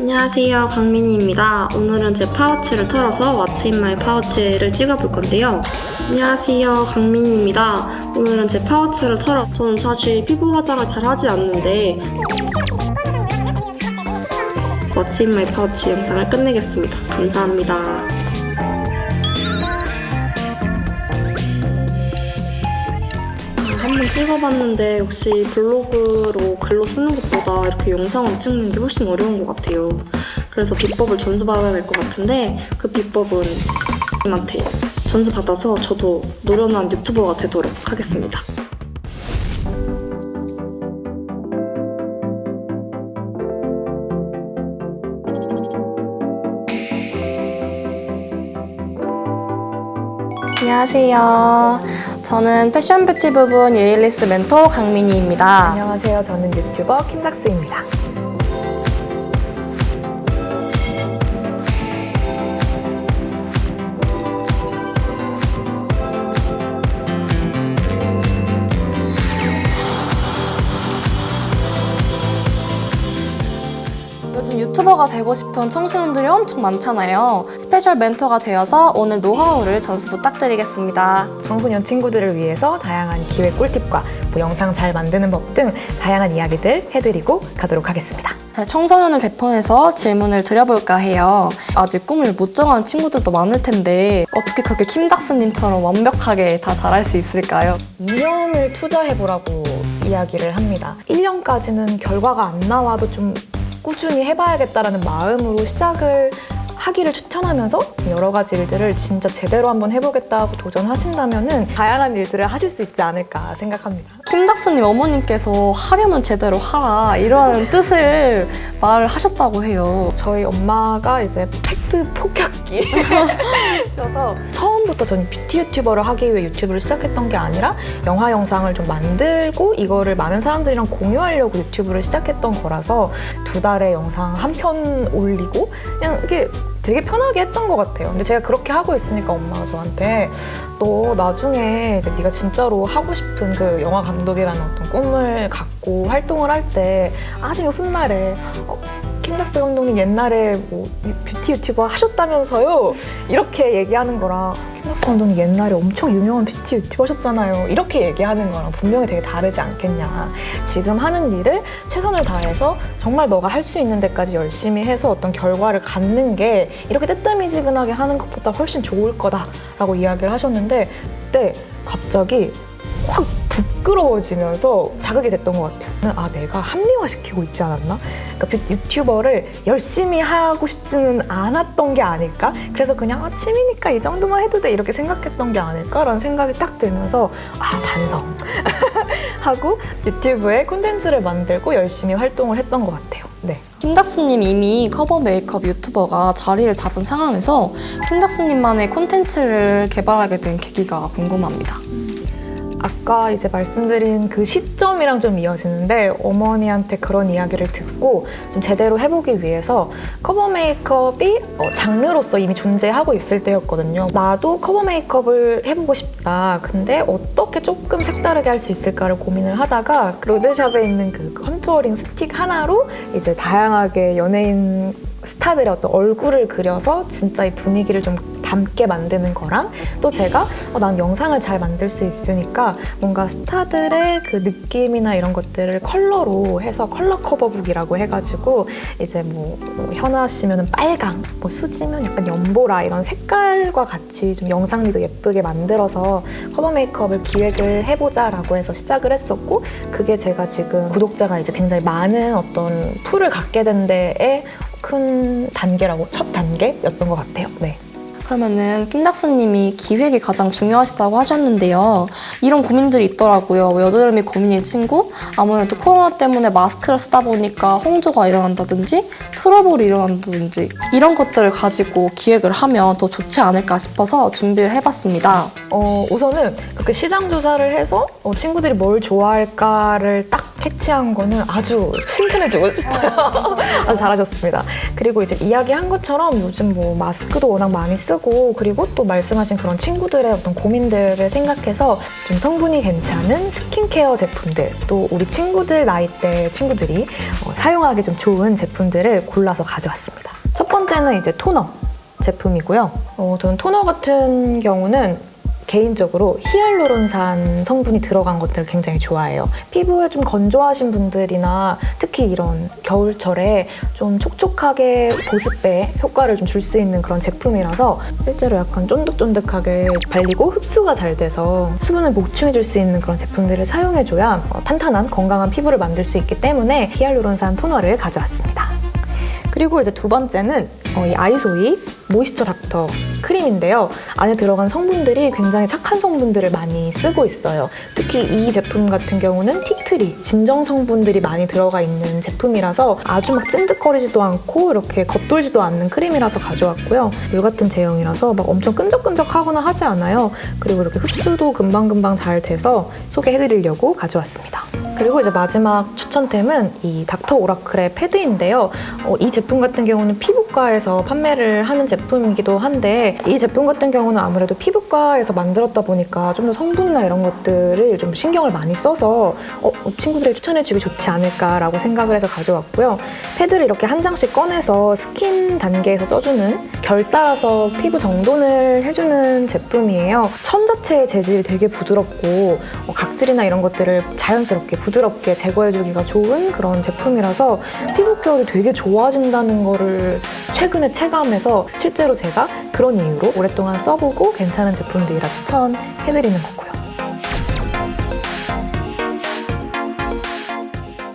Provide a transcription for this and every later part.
안녕하세요, 강민희입니다. 오늘은 제 파우치를 털어서 What's in my pouch를 찍어볼 건데요. 안녕하세요, 강민희입니다. 오늘은 제 파우치를 털어 저는 사실 피부 화장을 잘 하지 않는데 What's in my pouch 영상을 끝내겠습니다. 감사합니다. 한번 찍어봤는데 역시 블로그로 글로 쓰는 것보다 이렇게 영상으로 찍는 게 훨씬 어려운 것 같아요. 그래서 비법을 전수받아야 될 것 같은데 그 비법은 님한테 전수받아서 저도 노련한 유튜버가 되도록 하겠습니다. 안녕하세요. 저는 패션 뷰티 부분 예일리스 멘토 강민희입니다. 안녕하세요. 저는 유튜버 킴닥스입니다. 요즘 유튜버가 되고 싶은 청소년들이 엄청 많잖아요. 스페셜 멘토가 되어서 오늘 노하우를 전수 부탁드리겠습니다. 청소년 친구들을 위해서 다양한 기획 꿀팁과 영상 잘 만드는 법 등 다양한 이야기들 해드리고 가도록 하겠습니다. 청소년을 대표해서 질문을 드려볼까 해요. 아직 꿈을 못 정한 친구들도 많을 텐데 어떻게 그렇게 킴닥스님처럼 완벽하게 다 잘할 수 있을까요? 2년을 투자해보라고 이야기를 합니다. 1년까지는 결과가 안 나와도 좀 꾸준히 해봐야겠다라는 마음으로 시작을 하기를 추천하면서 여러 가지 일들을 진짜 제대로 한번 해보겠다고 도전하신다면은 다양한 일들을 하실 수 있지 않을까 생각합니다. 킴닥스님 어머님께서 하려면 제대로 하라 이런 뜻을 말을 하셨다고 해요. 저희 엄마가 이제 팩트 폭격기셔서 처음부터 저는 뷰티 유튜버를 하기 위해 유튜브를 시작했던 게 아니라 영화 영상을 좀 만들고 이거를 많은 사람들이랑 공유하려고 유튜브를 시작했던 거라서 2달에 영상 한 편 올리고 그냥 이게 되게 편하게 했던 것 같아요. 근데 제가 그렇게 하고 있으니까 엄마가 저한테 너 나중에 이제 네가 진짜로 하고 싶은 그 영화 감독이라는 어떤 꿈을 갖고 활동을 할 때 나중에 훗날에 킴닥스 감독님 옛날에 뭐 뷰티 유튜버 하셨다면서요? 이렇게 얘기하는 거랑 킴닥스 감독님 옛날에 엄청 유명한 뷰티 유튜버 하셨잖아요. 이렇게 얘기하는 거랑 분명히 되게 다르지 않겠냐. 지금 하는 일을 최선을 다해서 정말 너가 할 수 있는 데까지 열심히 해서 어떤 결과를 갖는 게 이렇게 뜨뜨미지근하게 하는 것보다 훨씬 좋을 거다라고 이야기를 하셨는데 그때 갑자기 확 부끄러워지면서 자극이 됐던 것 같아요. 아, 내가 합리화시키고 있지 않았나? 그러니까 유튜버를 열심히 하고 싶지는 않았던 게 아닐까? 그래서 그냥 취미니까 이 정도만 해도 돼 이렇게 생각했던 게 아닐까라는 생각이 딱 들면서 반성 하고 유튜브에 콘텐츠를 만들고 열심히 활동을 했던 것 같아요. 네. 킴닥스님 이미 커버 메이크업 유튜버가 자리를 잡은 상황에서 킴닥스님만의 콘텐츠를 개발하게 된 계기가 궁금합니다. 아까 이제 말씀드린 그 시점이랑 좀 이어지는데 어머니한테 그런 이야기를 듣고 좀 제대로 해보기 위해서 커버 메이크업이 장르로서 이미 존재하고 있을 때였거든요. 나도 커버 메이크업을 해보고 싶다. 근데 어떻게 조금 색다르게 할 수 있을까를 고민을 하다가 로드샵에 있는 그 컨투어링 스틱 하나로 이제 다양하게 연예인 스타들의 어떤 얼굴을 그려서 진짜 이 분위기를 좀 담게 만드는 거랑 또 제가 난 영상을 잘 만들 수 있으니까 뭔가 스타들의 그 느낌이나 이런 것들을 컬러로 해서 컬러 커버북이라고 해가지고 이제 뭐 현아 씨면은 빨강, 뭐 수지면 약간 연보라 이런 색깔과 같이 좀 영상미도 예쁘게 만들어서 커버 메이크업을 기획을 해보자라고 해서 시작을 했었고 그게 제가 지금 구독자가 이제 굉장히 많은 어떤 풀을 갖게 된 데에 큰 단계라고 첫 단계였던 것 같아요. 네. 그러면은 킴닥스님이 기획이 가장 중요하시다고 하셨는데요. 이런 고민들이 있더라고요. 여드름이 고민인 친구? 아무래도 코로나 때문에 마스크를 쓰다 보니까 홍조가 일어난다든지 트러블이 일어난다든지 이런 것들을 가지고 기획을 하면 더 좋지 않을까 싶어서 준비를 해봤습니다. 우선은 그렇게 시장 조사를 해서 친구들이 뭘 좋아할까를 딱 캐치한 거는 아주 칭찬해주고 싶어요. 아주 잘하셨습니다. 그리고 이제 이야기한 것처럼 요즘 뭐 마스크도 워낙 많이 쓰고 쓰고 그리고 또 말씀하신 그런 친구들의 어떤 고민들을 생각해서 좀 성분이 괜찮은 스킨케어 제품들, 또 우리 친구들 나이대 친구들이 사용하기 좀 좋은 제품들을 골라서 가져왔습니다. 첫 번째는 이제 토너 제품이고요. 저는 토너 같은 경우는 개인적으로 히알루론산 성분이 들어간 것들을 굉장히 좋아해요. 피부에 좀 건조하신 분들이나 특히 이런 겨울철에 좀 촉촉하게 보습에 효과를 좀 줄 수 있는 그런 제품이라서 실제로 약간 쫀득쫀득하게 발리고 흡수가 잘 돼서 수분을 보충해 줄 수 있는 그런 제품들을 사용해줘야 탄탄한 건강한 피부를 만들 수 있기 때문에 히알루론산 토너를 가져왔습니다. 그리고 이제 두 번째는 이 아이소이 모이스처 닥터 크림인데요. 안에 들어간 성분들이 굉장히 착한 성분들을 많이 쓰고 있어요. 특히 이 제품 같은 경우는 티트리, 진정 성분들이 많이 들어가 있는 제품이라서 아주 막 찐득거리지도 않고 이렇게 겉돌지도 않는 크림이라서 가져왔고요. 물 같은 제형이라서 막 엄청 끈적끈적하거나 하지 않아요. 그리고 이렇게 흡수도 금방금방 잘 돼서 소개해드리려고 가져왔습니다. 그리고 이제 마지막 추천템은 이 닥터 오라클의 패드인데요. 이 제품 같은 경우는 피부과에서 판매를 하는 제품이기도 한데 이 제품 같은 경우는 아무래도 피부과에서 만들었다 보니까 좀 더 성분이나 이런 것들을 좀 신경을 많이 써서 친구들에게 추천해주기 좋지 않을까라고 생각을 해서 가져왔고요. 패드를 이렇게 한 장씩 꺼내서 스킨 단계에서 써주는 결 따라서 피부 정돈을 해주는 제품이에요. 천 자체의 재질이 되게 부드럽고 각질이나 이런 것들을 자연스럽게 부드럽게 제거해주기가 좋은 그런 제품이라서 피부 결이 되게 좋아진다는 거를 최근에 체감해서 실제로 제가 그런 이유로 오랫동안 써보고 괜찮은 제품들이라 추천해드리는 거고요.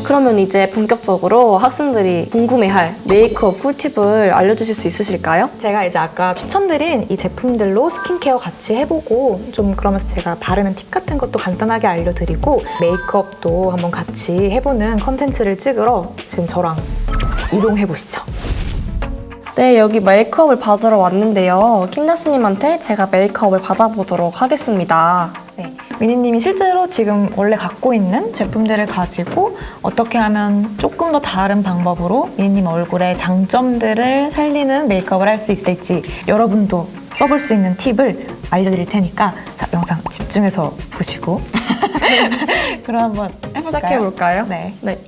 그러면 이제 본격적으로 학생들이 궁금해할 메이크업 꿀팁을 알려주실 수 있으실까요? 제가 이제 아까 추천드린 이 제품들로 스킨케어 같이 해보고 좀 그러면서 제가 바르는 팁 같은 것도 간단하게 알려드리고 메이크업도 한번 같이 해보는 컨텐츠를 찍으러 지금 저랑 이동해보시죠. 네, 여기 메이크업을 받으러 왔는데요. 킴다스님한테 제가 메이크업을 받아보도록 하겠습니다. 네, 미니님이 실제로 지금 원래 갖고 있는 제품들을 가지고 어떻게 하면 조금 더 다른 방법으로 미니님 얼굴의 장점들을 살리는 메이크업을 할 수 있을지 여러분도 써볼 수 있는 팁을 알려드릴 테니까 자, 영상 집중해서 보시고 그럼 한번 해볼까요? 시작해볼까요? 네. 네.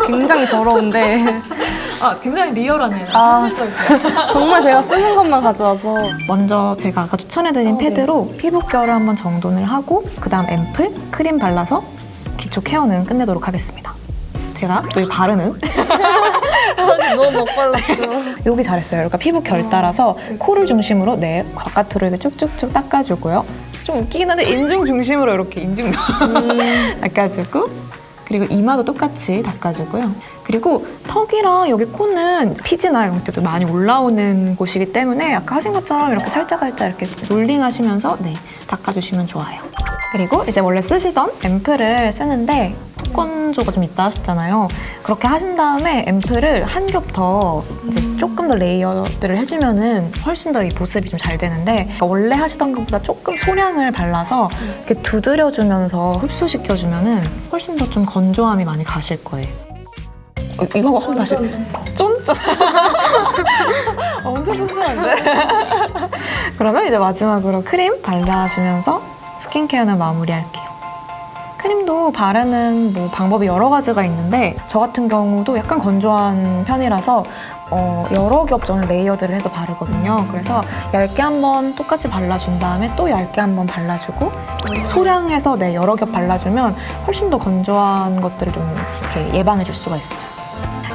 굉장히 더러운데 굉장히 리얼하네요. 정말 제가 쓰는 것만 가져와서 먼저 제가 아까 추천해드린 패드로 피부 결을 한번 정돈을 하고 그 다음 앰플, 크림 발라서 기초 케어는 끝내도록 하겠습니다. 제가 여기 바르는 너무 못 발랐죠. 여기 잘했어요. 그러니까 피부 결 따라서 코를 중심으로 바깥으로 이렇게 쭉쭉쭉 닦아주고요. 좀 웃기긴 한데 인중 중심으로 이렇게 인중 닦아주고 그리고 이마도 똑같이 닦아주고요. 그리고 턱이랑 여기 코는 피지나 이런 것들도 많이 올라오는 곳이기 때문에 아까 하신 것처럼 이렇게 살짝 이렇게 롤링 하시면서 닦아주시면 좋아요. 그리고 이제 원래 쓰시던 앰플을 쓰는데 톡건조가 좀 있다 하셨잖아요. 그렇게 하신 다음에 앰플을 한 겹 더 이제 조금 더 레이어들을 해주면은 훨씬 더 이 보습이 좀 잘 되는데 그러니까 원래 하시던 것보다 조금 소량을 발라서 이렇게 두드려주면서 흡수시켜주면은 훨씬 더 좀 건조함이 많이 가실 거예요. 이거 한번 다시 쫀쫀 엄청 쫀쫀한데? 그러면 이제 마지막으로 크림 발라주면서 스킨케어는 마무리할게요. 크림도 바르는 방법이 여러 가지가 있는데 저 같은 경우도 약간 건조한 편이라서 여러 겹 저는 레이어드를 해서 바르거든요. 그래서 얇게 한번 똑같이 발라준 다음에 또 얇게 한번 발라주고 소량해서 여러 겹 발라주면 훨씬 더 건조한 것들을 좀 이렇게 예방해줄 수가 있어요.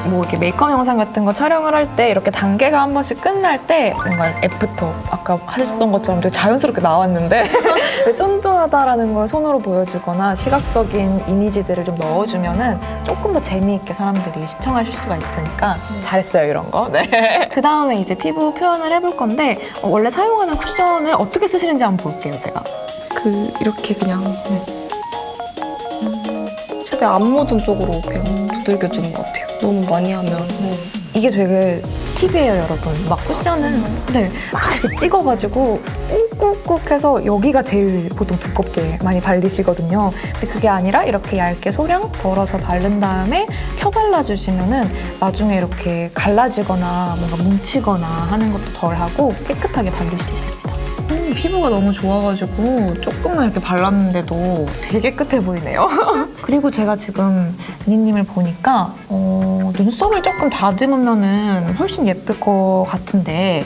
이렇게 메이크업 영상 같은 거 촬영을 할 때 이렇게 단계가 한 번씩 끝날 때 뭔가 애프터 아까 하셨던 것처럼 되게 자연스럽게 나왔는데 쫀쫀하다라는 걸 손으로 보여주거나 시각적인 이미지들을 좀 넣어주면은 조금 더 재미있게 사람들이 시청하실 수가 있으니까 잘했어요 이런 거. 네. 그 다음에 이제 피부 표현을 해볼 건데 원래 사용하는 쿠션을 어떻게 쓰시는지 한번 볼게요 제가. 이렇게 그냥 최대한 안 묻은 쪽으로 그냥 두들겨주는 것 같아요. 너무 많이 하면. 이게 되게 팁이에요, 여러분. 막 쿠션을 막 이렇게 찍어가지고 꾹꾹꾹 꾹꾹해서 여기가 제일 보통 두껍게 많이 발리시거든요. 근데 그게 아니라 이렇게 얇게 소량 덜어서 바른 다음에 펴 발라주시면은 나중에 이렇게 갈라지거나 뭔가 뭉치거나 하는 것도 덜하고 깨끗하게 발릴 수 있습니다. 피부가 너무 좋아가지고 조금만 이렇게 발랐는데도 되게 깨끗해 보이네요. 그리고 제가 지금 미니님을 보니까 눈썹을 조금 다듬으면은 훨씬 예쁠 것 같은데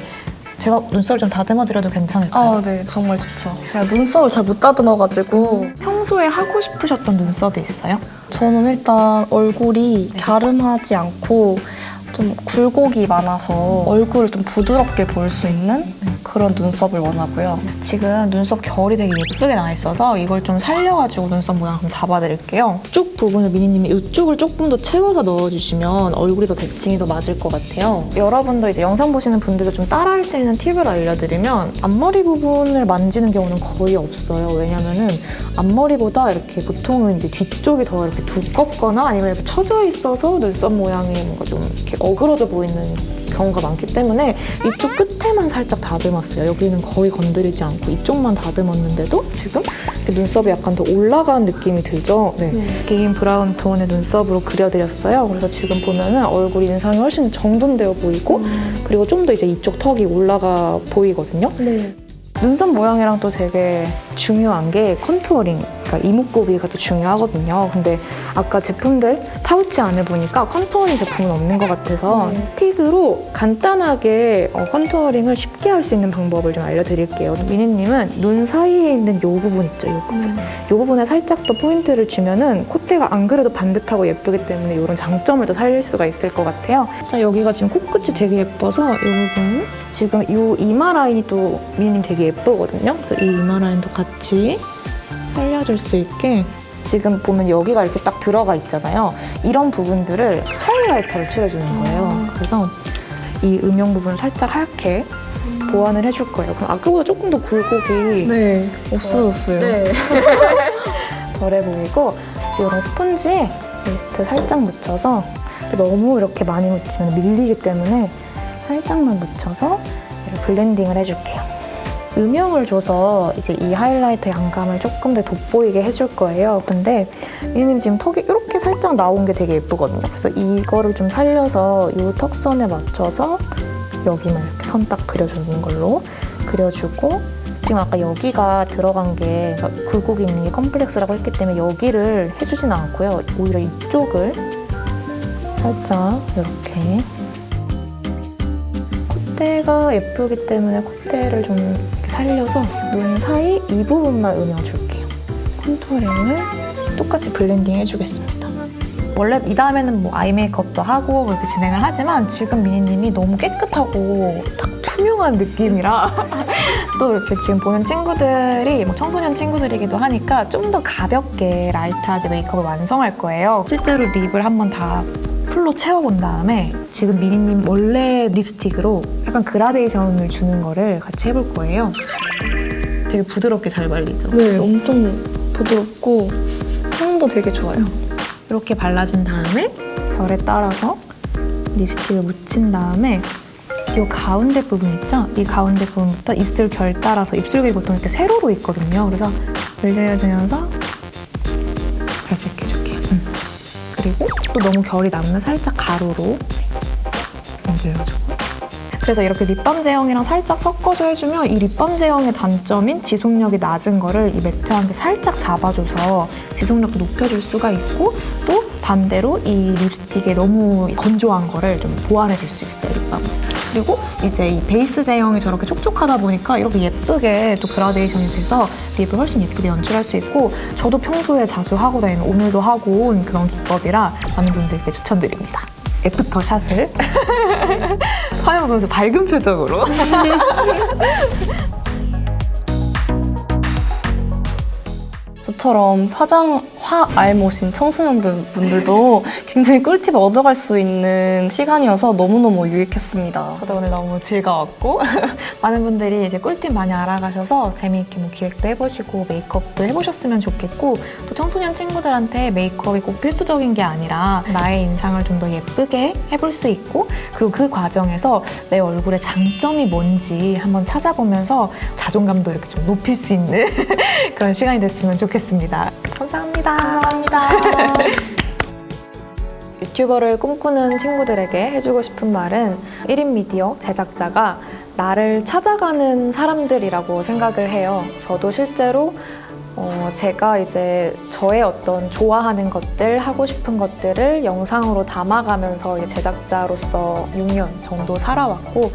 제가 눈썹을 좀 다듬어드려도 괜찮을까요? 아, 네. 정말 좋죠. 제가 눈썹을 잘 못 다듬어가지고 평소에 하고 싶으셨던 눈썹이 있어요? 저는 일단 얼굴이 갸름하지 않고 좀 굴곡이 많아서 얼굴을 좀 부드럽게 보일 수 있는 그런 눈썹을 원하고요. 지금 눈썹 결이 되게 예쁘게 나 있어서 이걸 좀 살려가지고 눈썹 모양 좀 잡아드릴게요. 쪽 부분을 미니님이 이쪽을 조금 더 채워서 넣어주시면 얼굴이 더 대칭이 더 맞을 것 같아요. 여러분도 이제 영상 보시는 분들도 좀 따라할 수 있는 팁을 알려드리면 앞머리 부분을 만지는 경우는 거의 없어요. 왜냐면은 앞머리보다 이렇게 보통은 이제 뒤쪽이 더 이렇게 두껍거나 아니면 이렇게 처져 있어서 눈썹 모양이 뭔가 좀 이렇게 어그러져 보이는 경우가 많기 때문에 이쪽 끝에만 살짝 다듬었어요. 여기는 거의 건드리지 않고 이쪽만 다듬었는데도 지금 이렇게 눈썹이 약간 더 올라간 느낌이 들죠? 네. 긴 브라운 톤의 눈썹으로 그려드렸어요. 그래서 지금 보면은 얼굴 인상이 훨씬 정돈되어 보이고 그리고 좀 더 이제 이쪽 턱이 올라가 보이거든요. 네. 눈썹 모양이랑 또 되게 중요한 게 컨투어링, 그러니까 이목구비가 또 중요하거든요. 근데 아까 제품들 파우치 안에 보니까 컨투어링 제품은 없는 것 같아서 틱으로 간단하게 컨투어링을 쉽게 할 수 있는 방법을 좀 알려드릴게요. 미니님은 눈 사이에 있는 이 부분 있죠? 이 부분. 이 부분에 살짝 더 포인트를 주면은 콧대가 안 그래도 반듯하고 예쁘기 때문에 이런 장점을 더 살릴 수가 있을 것 같아요. 자, 여기가 지금 코끝이 되게 예뻐서 이 부분 지금 이 이마 라인이 또 미니님 되게 예쁘거든요. 그래서 이 이마 라인도 같이 살려줄 수 있게 지금 보면 여기가 이렇게 딱 들어가 있잖아요. 이런 부분들을 하이라이터를 칠해주는 거예요. 그래서 이 음영 부분을 살짝 하얗게 보완을 해줄 거예요. 그럼 아까보다 조금 더 굴곡이 네. 없어졌어요. 네. 덜해 보이고 이런 스펀지에 미스트 살짝 묻혀서 너무 이렇게 많이 묻히면 밀리기 때문에 살짝만 묻혀서 블렌딩을 해줄게요. 음영을 줘서 이제 이 하이라이터 양감을 조금 더 돋보이게 해줄 거예요. 근데 미니님 지금 턱이 이렇게 살짝 나온 게 되게 예쁘거든요. 그래서 이거를 좀 살려서 이 턱선에 맞춰서 여기만 이렇게 선 딱 그려주는 걸로 그려주고 지금 아까 여기가 들어간 게 그러니까 굴곡이 있는 게 컴플렉스라고 했기 때문에 여기를 해주진 않고요. 오히려 이쪽을 살짝 이렇게 콧대가 예쁘기 때문에 콧대를 좀 이렇게 살려서 눈 사이 이 부분만 음영줄게요. 컨투어링을 똑같이 블렌딩 해주겠습니다. 원래 이 다음에는 뭐 아이 메이크업도 하고 이렇게 진행을 하지만 지금 미니님이 너무 깨끗하고 딱 투명한 느낌이라 또 이렇게 지금 보는 친구들이 뭐 청소년 친구들이기도 하니까 좀 더 가볍게 라이트하게 메이크업을 완성할 거예요. 실제로 립을 한번 다 풀로 채워본 다음에 지금 미니님 원래 립스틱으로 약간 그라데이션을 주는 거를 같이 해볼 거예요. 되게 부드럽게 잘 발리죠? 네, 엄청 부드럽고 향도 되게 좋아요. 이렇게 발라준 다음에 결에 따라서 립스틱을 묻힌 다음에 이 가운데 부분 있죠? 이 가운데 부분부터 입술 결 따라서 입술결이 보통 이렇게 세로로 있거든요. 그래서 올려주면서 발색해줄게요. 그리고 또 너무 결이 남으면 살짝 가로로 문질러주고 그래서 이렇게 립밤 제형이랑 살짝 섞어서 해주면 이 립밤 제형의 단점인 지속력이 낮은 거를 이 매트한 게 살짝 잡아줘서 지속력도 높여줄 수가 있고 또 반대로 이 립스틱에 너무 건조한 거를 좀 보완해줄 수 있어요, 립밤은. 그리고 이제 이 베이스 제형이 저렇게 촉촉하다 보니까 이렇게 예쁘게 또 그라데이션이 돼서 립을 훨씬 예쁘게 연출할 수 있고 저도 평소에 자주 하고 다니는 오늘도 하고 온 그런 기법이라 많은 분들께 추천드립니다. 애프터 샷을 화면 보면서 밝은 표정으로 저 저처럼 알못인 청소년분들도 굉장히 꿀팁을 얻어갈 수 있는 시간이어서 너무너무 유익했습니다. 저도 오늘 너무 즐거웠고 많은 분들이 이제 꿀팁 많이 알아가셔서 재미있게 뭐 기획도 해보시고 메이크업도 해보셨으면 좋겠고, 또 청소년 친구들한테 메이크업이 꼭 필수적인 게 아니라 나의 인상을 좀 더 예쁘게 해볼 수 있고, 그리고 그 과정에서 내 얼굴의 장점이 뭔지 한번 찾아보면서 자존감도 이렇게 좀 높일 수 있는 그런 시간이 됐으면 좋겠습니다. 감사합니다. 감사합니다. 유튜버를 꿈꾸는 친구들에게 해주고 싶은 말은 1인 미디어 제작자가 나를 찾아가는 사람들이라고 생각을 해요. 저도 실제로 제가 이제 저의 어떤 좋아하는 것들, 하고 싶은 것들을 영상으로 담아가면서 제작자로서 6년 정도 살아왔고,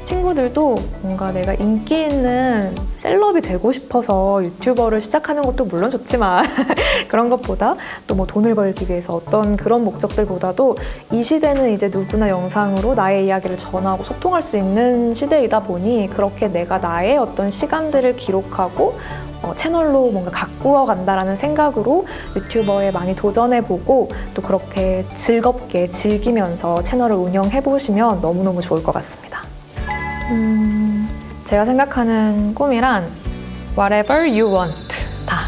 친구들도 뭔가 내가 인기 있는 셀럽이 되고 싶어서 유튜버를 시작하는 것도 물론 좋지만 그런 것보다 또 뭐 돈을 벌기 위해서 어떤 그런 목적들보다도 이 시대는 이제 누구나 영상으로 나의 이야기를 전하고 소통할 수 있는 시대이다 보니, 그렇게 내가 나의 어떤 시간들을 기록하고 채널로 뭔가 가꾸어 간다라는 생각으로 유튜버에 많이 도전해보고 또 그렇게 즐겁게 즐기면서 채널을 운영해보시면 너무너무 좋을 것 같습니다. 제가 생각하는 꿈이란 whatever you want 다.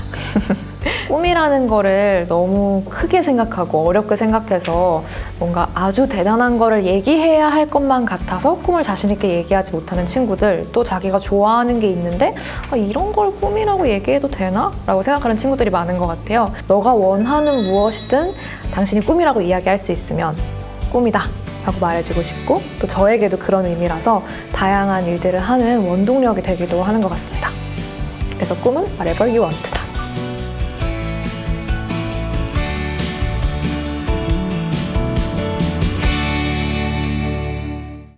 꿈이라는 거를 너무 크게 생각하고 어렵게 생각해서 뭔가 아주 대단한 거를 얘기해야 할 것만 같아서 꿈을 자신 있게 얘기하지 못하는 친구들, 또 자기가 좋아하는 게 있는데 이런 걸 꿈이라고 얘기해도 되나? 라고 생각하는 친구들이 많은 것 같아요. 너가 원하는 무엇이든 당신이 꿈이라고 이야기할 수 있으면 꿈이다 라고 말해주고 싶고, 또 저에게도 그런 의미라서 다양한 일들을 하는 원동력이 되기도 하는 것 같습니다. 그래서 꿈은 whatever you want다.